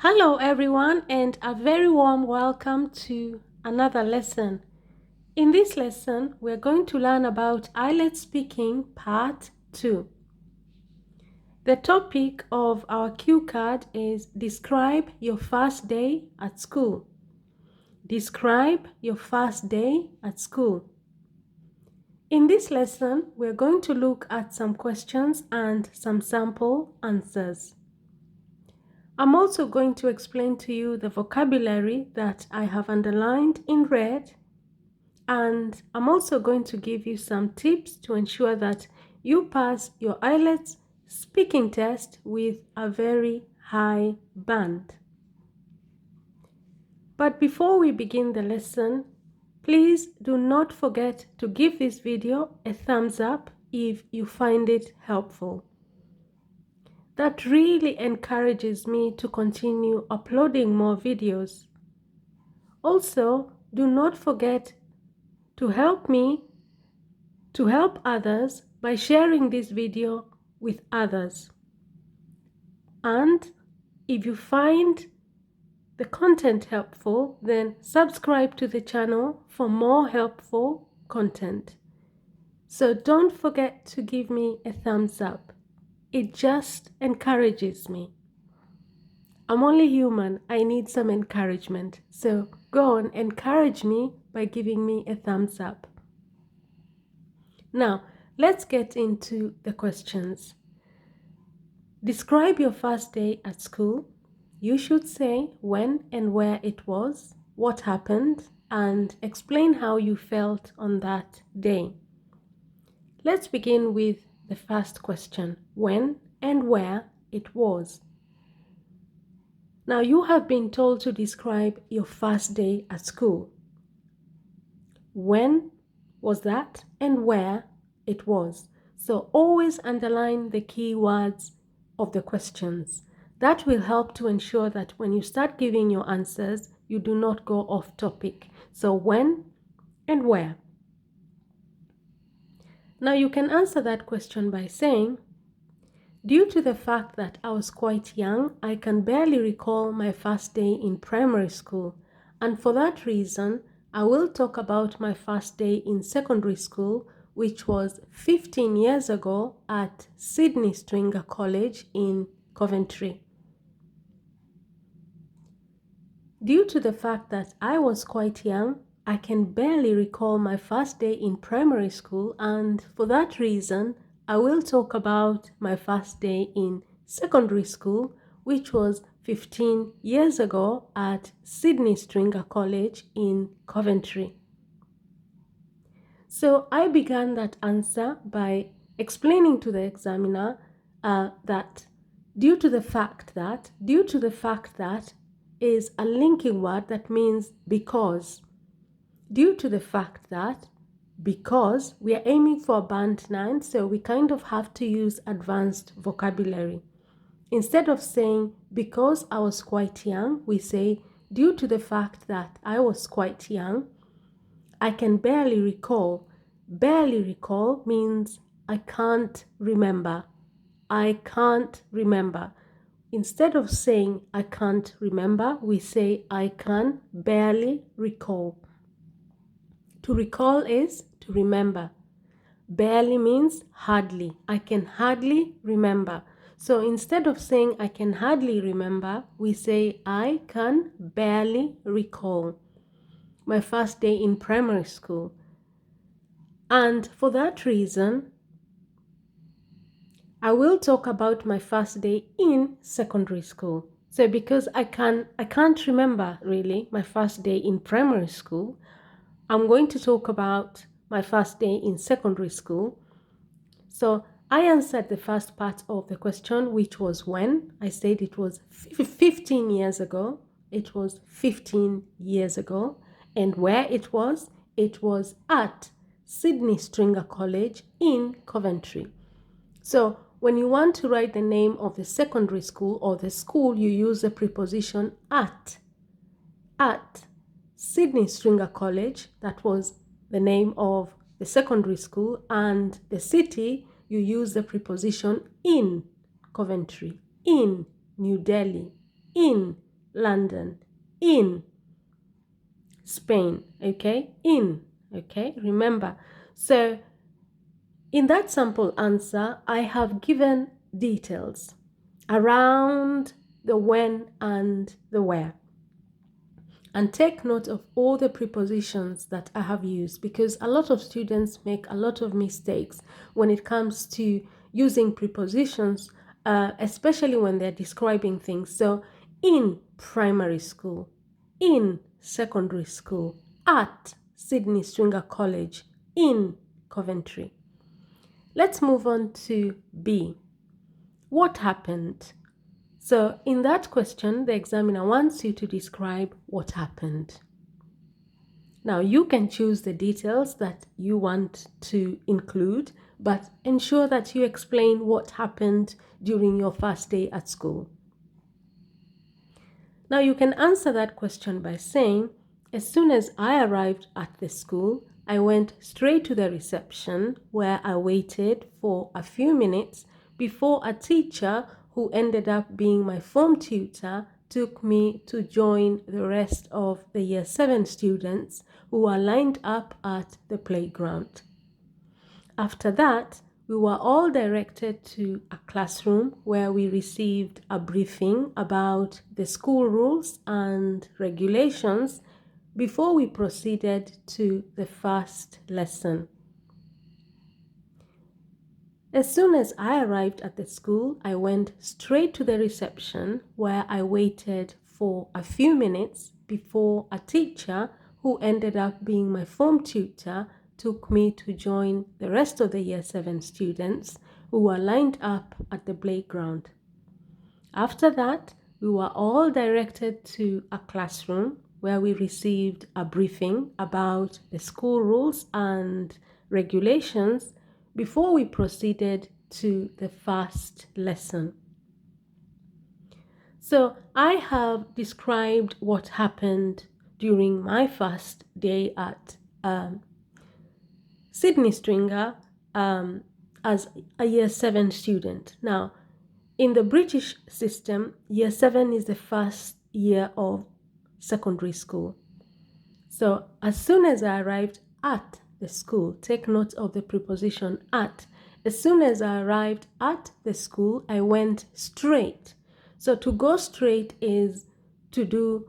Hello everyone, and a very warm welcome to another lesson. In this lesson, we're going to learn about IELTS Speaking Part 2. The topic of our cue card is Describe your first day at school. Describe your first day at school. In this lesson, we're going to look at some questions and some sample answers. I'm also going to explain to you the vocabulary that I have underlined in red, and I'm also going to give you some tips to ensure that you pass your IELTS speaking test with a very high band. But before we begin the lesson, please do not forget to give this video a thumbs up if you find it helpful. That really encourages me to continue uploading more videos. Also, do not forget to help me to help others by sharing this video with others. And if you find the content helpful, then subscribe to the channel for more helpful content. So don't forget to give me a thumbs up. It just encourages me. I'm only human. I need some encouragement. So go on, encourage me by giving me a thumbs up. Now, let's get into the questions. Describe your first day at school. You should say when and where it was, what happened, and explain how you felt on that day. Let's begin with the first question, when and where it was. Now, you have been told to describe your first day at school. When was that and where it was? So always underline the key words of the questions. That will help to ensure that when you start giving your answers, you do not go off topic. So when and where. Now you can answer that question by saying, due to the fact that I was quite young, I can barely recall my first day in primary school, and for that reason, I will talk about my first day in secondary school, which was 15 years ago at Sydney Stringer College in Coventry. Due to the fact that I was quite young, I can barely recall my first day in primary school, and for that reason, I will talk about my first day in secondary school, which was 15 years ago at Sydney Stringer College in Coventry. So I began that answer by explaining to the examiner that due to the fact that is a linking word that means because. Due to the fact that, because we are aiming for band 9, so we kind of have to use advanced vocabulary. Instead of saying because I was quite young, we say due to the fact that I was quite young, I can barely recall. Barely recall means I can't remember. I can't remember. Instead of saying I can't remember, we say I can barely recall. To recall is to remember. Barely means hardly. I can hardly remember. So instead of saying I can hardly remember, we say I can barely recall my first day in primary school. And for that reason, I will talk about my first day in secondary school. So because I can't remember really my first day in primary school, I'm going to talk about my first day in secondary school. So I answered the first part of the question, which was when. I said it was 15 years ago. It was 15 years ago. And where it was at Sydney Stringer College in Coventry. So when you want to write the name of the secondary school or the school, you use the preposition at. At Sydney Stringer College, that was the name of the secondary school, and the city, you use the preposition in. Coventry, in New Delhi, in London. In Spain. Okay? In. Okay? Remember. So in that sample answer, I have given details around the when and the where. And take note of all the prepositions that I have used, because a lot of students make a lot of mistakes when it comes to using prepositions, especially when they're describing things. So in primary school, in secondary school, at Sydney Stringer College, in Coventry. Let's move on to B. What happened? So in that question, the examiner wants you to describe what happened. Now you can choose the details that you want to include, but ensure that you explain what happened during your first day at school. Now you can answer that question by saying, as soon as I arrived at the school, I went straight to the reception where I waited for a few minutes before a teacher who ended up being my form tutor took me to join the rest of the Year 7 students who were lined up at the playground. After that, we were all directed to a classroom where we received a briefing about the school rules and regulations before we proceeded to the first lesson. As soon as I arrived at the school, I went straight to the reception where I waited for a few minutes before a teacher who ended up being my form tutor took me to join the rest of the Year 7 students who were lined up at the playground. After that, we were all directed to a classroom where we received a briefing about the school rules and regulations before we proceeded to the first lesson. So I have described what happened during my first day at Sydney Stringer as a Year 7 student. Now, in the British system, Year 7 is the first year of secondary school. So as soon as I arrived at the school, take note of the preposition at. As soon as I arrived at the school, I went straight. So to go straight is to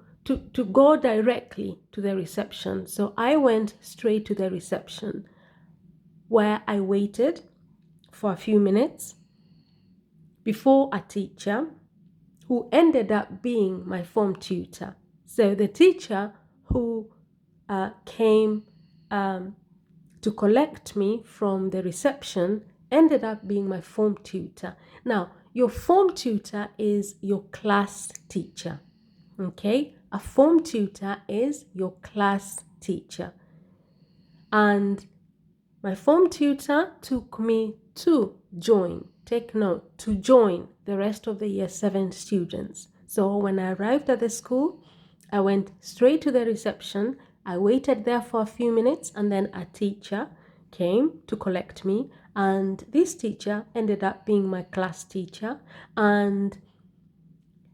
go directly to the reception. So I went straight to the reception where I waited for a few minutes before a teacher who ended up being my form tutor. So the teacher who came to collect me from the reception ended up being my form tutor. Now, your form tutor is your class teacher, okay? A form tutor is your class teacher. And my form tutor took me to join, take note, to join the rest of the Year 7 students. So when I arrived at the school, I went straight to the reception. I waited there for a few minutes, and then a teacher came to collect me. And this teacher ended up being my class teacher, and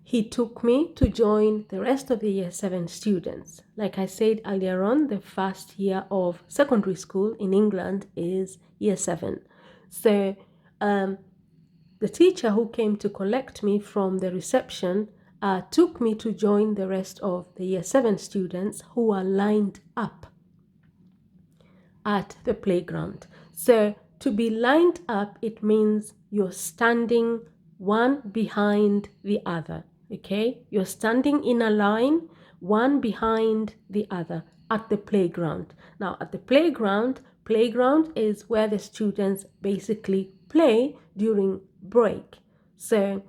he took me to join the rest of the Year 7 students. Like I said earlier on, the first year of secondary school in England is Year 7. So the teacher who came to collect me from the reception took me to join the rest of the Year 7 students who are lined up at the playground. So to be lined up, it means you're standing one behind the other. Okay, you're standing in a line, one behind the other at the playground. Now, at the playground is where the students basically play during break. So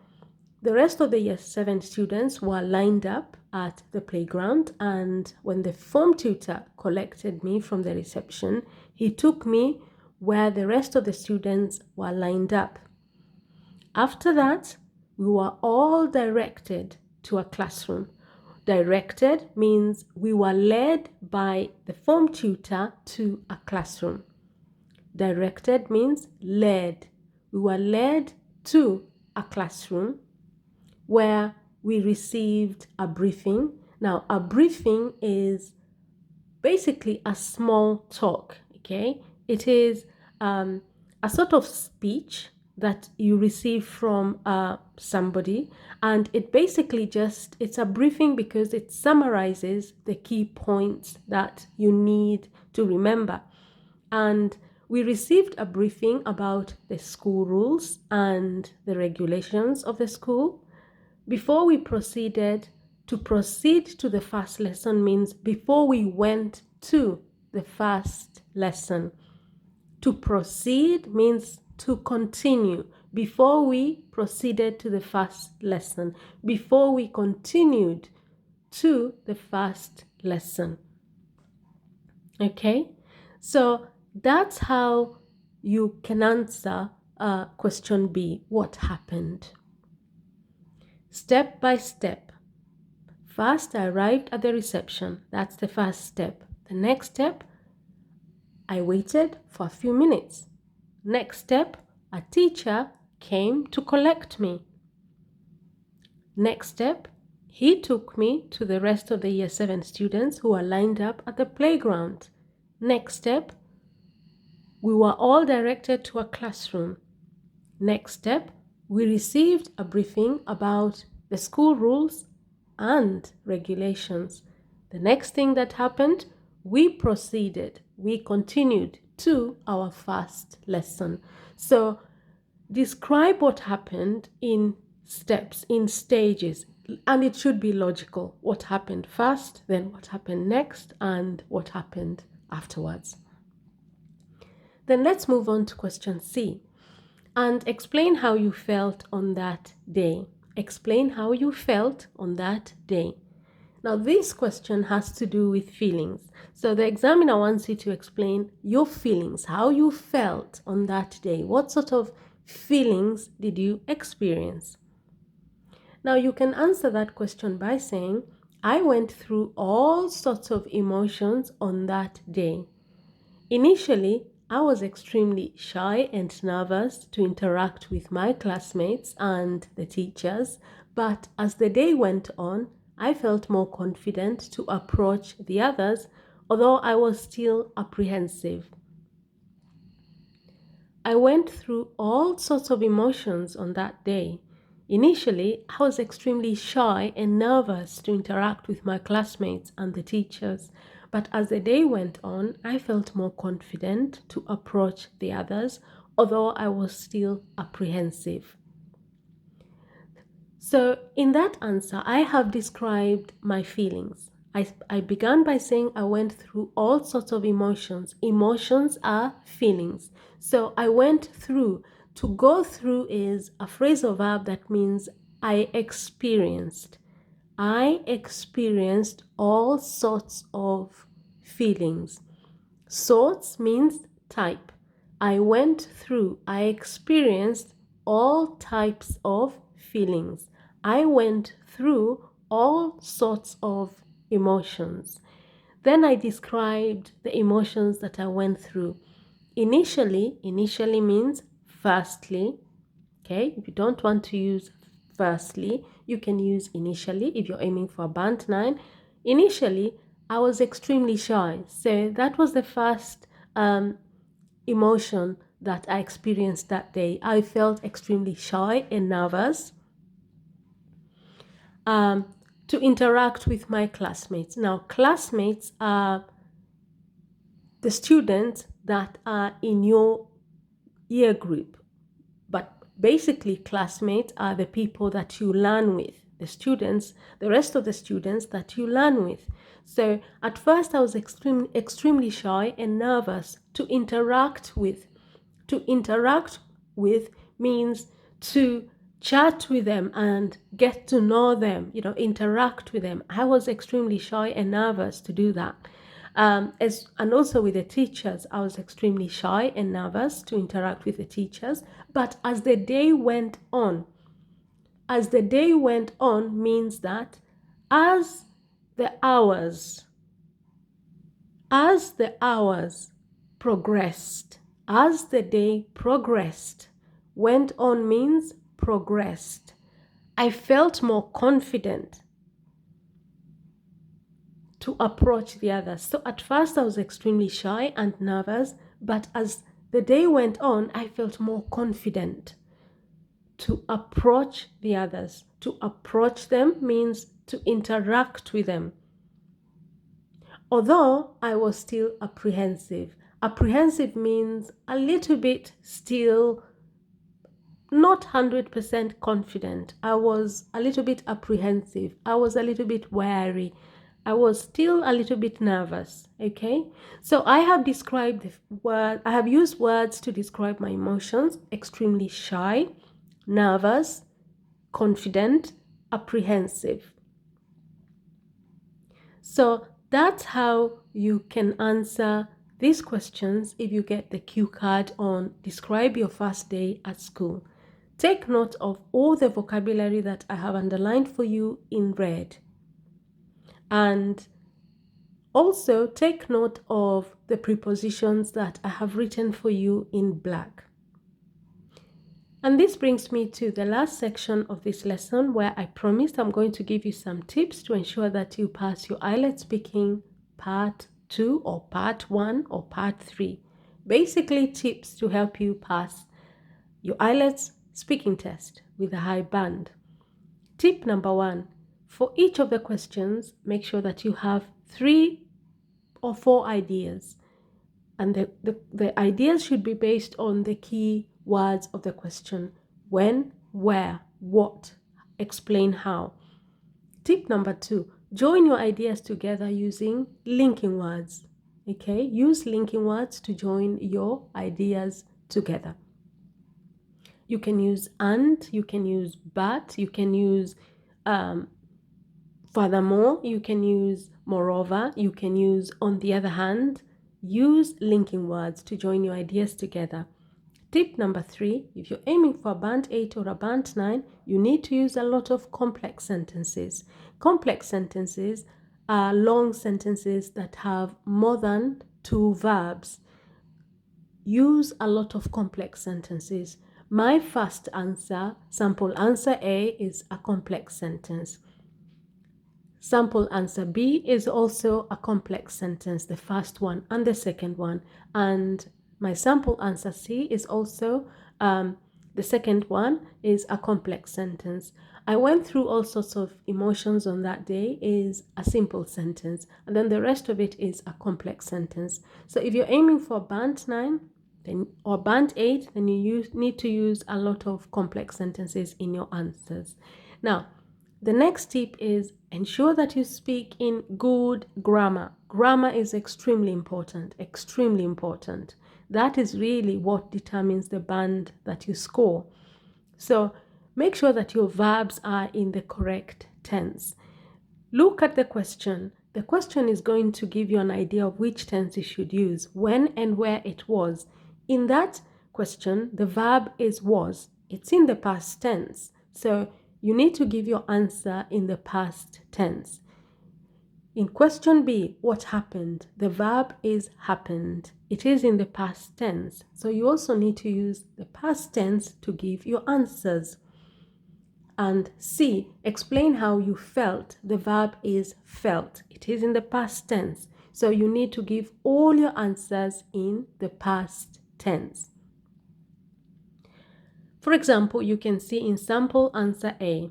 the rest of the Year 7 students were lined up at the playground, and when the form tutor collected me from the reception, he took me where the rest of the students were lined up. After that, we were all directed to a classroom. Directed means we were led by the form tutor to a classroom. Directed means led. We were led to a classroom where we received a briefing. Now, a briefing is basically a small talk, okay? It is a sort of speech that you receive from somebody, and it basically it's a briefing because it summarizes the key points that you need to remember. And we received a briefing about the school rules and the regulations of the school. Before we proceed to the first lesson means before we went to the first lesson. To proceed means to continue. Before we proceeded to the first lesson, before we continued to the first lesson. Okay, so that's how you can answer question B, what happened? Step by step. First, I arrived at the reception. That's the first step. The next step, I waited for a few minutes. Next step, a teacher came to collect me. Next step, he took me to the rest of the Year 7 students who are lined up at the playground. Next step, we were all directed to a classroom. Next step, we received a briefing about the school rules and regulations. The next thing that happened, we continued to our first lesson. So describe what happened in steps, in stages, and it should be logical. What happened first, then what happened next, and what happened afterwards. Then let's move on to question C. And explain how you felt on that day. Explain how you felt on that day. Now, this question has to do with feelings. So the examiner wants you to explain your feelings, how you felt on that day. What sort of feelings did you experience? Now, you can answer that question by saying, I went through all sorts of emotions on that day. Initially, I was extremely shy and nervous to interact with my classmates and the teachers, but as the day went on, I felt more confident to approach the others, although I was still apprehensive. I went through all sorts of emotions on that day. Initially, I was extremely shy and nervous to interact with my classmates and the teachers, but as the day went on, I felt more confident to approach the others, although I was still apprehensive. So in that answer, I have described my feelings. I began by saying I went through all sorts of emotions. Emotions are feelings. So I went through. To go through is a phrasal verb that means I experienced. I experienced all sorts of feelings. Sorts means type. I went through. I experienced all types of feelings. I went through all sorts of emotions. Then I described the emotions that I went through. Initially means firstly. Okay, if you don't want to use firstly, you can use initially if you're aiming for a band 9. Initially, I was extremely shy. So that was the first emotion that I experienced that day. I felt extremely shy and nervous to interact with my classmates. Now, classmates are the students that are in your year group. But basically, classmates are the people that you learn with, the students, the rest of the students that you learn with. So at first, I was extremely shy and nervous to interact with. To interact with means to chat with them and get to know them, interact with them. I was extremely shy and nervous to do that. And also with the teachers, I was extremely shy and nervous to interact with the teachers. But as the day went on means that as the hours progressed, as the day progressed, went on means progressed, I felt more confident to approach the others. So at first I was extremely shy and nervous, but as the day went on, I felt more confident to approach the others. To approach them means to interact with them. Although I was still apprehensive. Apprehensive means a little bit still not 100% confident. I was a little bit apprehensive. I was a little bit wary. I was still a little bit nervous. Okay, so I have described the word, I have used words to describe my emotions: extremely shy, nervous, confident, apprehensive. So that's how you can answer these questions if you get the cue card on describe your first day at school. Take note of all the vocabulary that I have underlined for you in red. And also take note of the prepositions that I have written for you in black. And this brings me to the last section of this lesson, where I promised I'm going to give you some tips to ensure that you pass your IELTS Speaking Part 2 or Part 1 or Part 3. Basically tips to help you pass your IELTS Speaking Test with a high band. Tip number 1. For each of the questions, make sure that you have 3 or 4 ideas. And the ideas should be based on the key words of the question: when, where, what, explain how. Tip number 2, join your ideas together using linking words. Okay, use linking words to join your ideas together. You can use and, you can use but, you can use furthermore, you can use moreover, you can use on the other hand. Use linking words to join your ideas together. Tip number 3, if you're aiming for a band 8 or a band 9, you need to use a lot of complex sentences. Complex sentences are long sentences that have more than 2 verbs. Use a lot of complex sentences. My first answer, sample answer A, is a complex sentence. Sample answer B is also a complex sentence, the first one and the second one. And my sample answer C is also, the second one is a complex sentence. I went through all sorts of emotions on that day is a simple sentence. And then the rest of it is a complex sentence. So if you're aiming for band 9 or band 8, then you need to use a lot of complex sentences in your answers. Now, the next tip is ensure that you speak in good grammar. Grammar is extremely important, extremely important. That is really what determines the band that you score. So make sure that your verbs are in the correct tense. Look at the question. The question is going to give you an idea of which tense you should use, when and where it was. In that question, the verb is was. It's in the past tense. So you need to give your answer in the past tense. In question B, what happened? The verb is happened. It is in the past tense. So you also need to use the past tense to give your answers. And C, explain how you felt. The verb is felt. It is in the past tense. So you need to give all your answers in the past tense. For example, you can see in sample answer A,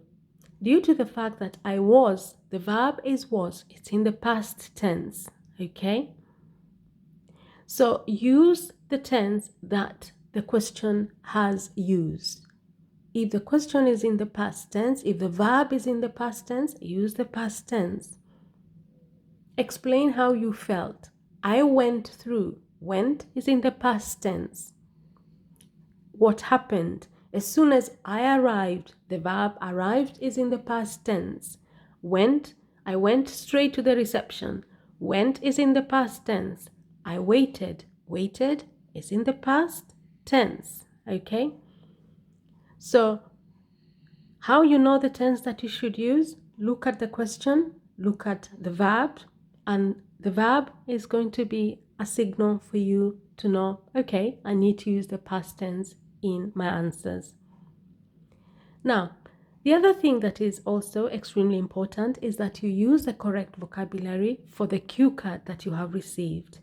due to the fact that I was, the verb is was. It's in the past tense, okay? So use the tense that the question has used. If the question is in the past tense, if the verb is in the past tense, use the past tense. Explain how you felt. I went through. Went is in the past tense. What happened? As soon as I arrived, the verb arrived is in the past tense. Went, I went straight to the reception. Went is in the past tense. I waited. Waited is in the past tense. Okay? So, how you know the tense that you should use? Look at the question, look at the verb, and the verb is going to be a signal for you to know, okay, I need to use the past tense in my answers. Now, The other thing that is also extremely important is that you use the correct vocabulary for the cue card that you have received.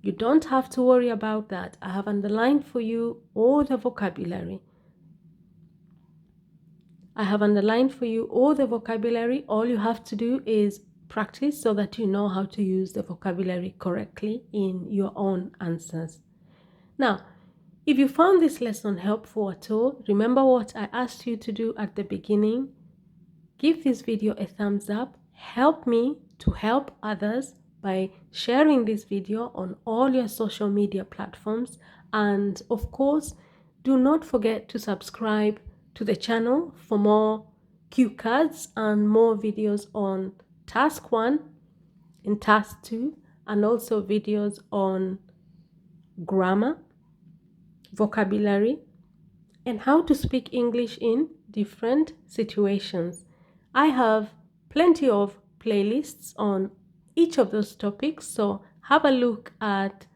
You don't have to worry about that. I have underlined for you all the vocabulary. All you have to do is practice so that you know how to use the vocabulary correctly in your own answers. Now, if you found this lesson helpful at all, remember what I asked you to do at the beginning. Give this video a thumbs up. Help me to help others by sharing this video on all your social media platforms. And of course, do not forget to subscribe to the channel for more cue cards and more videos on task 1 and task 2, and also videos on grammar, vocabulary, and how to speak English in different situations. I have plenty of playlists on each of those topics, so have a look at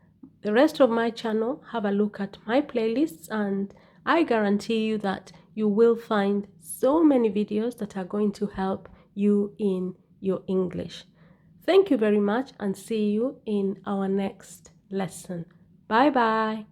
the rest of my channel, have a look at my playlists, and I guarantee you that you will find so many videos that are going to help you in your English. Thank you very much, and see you in our next lesson. Bye bye.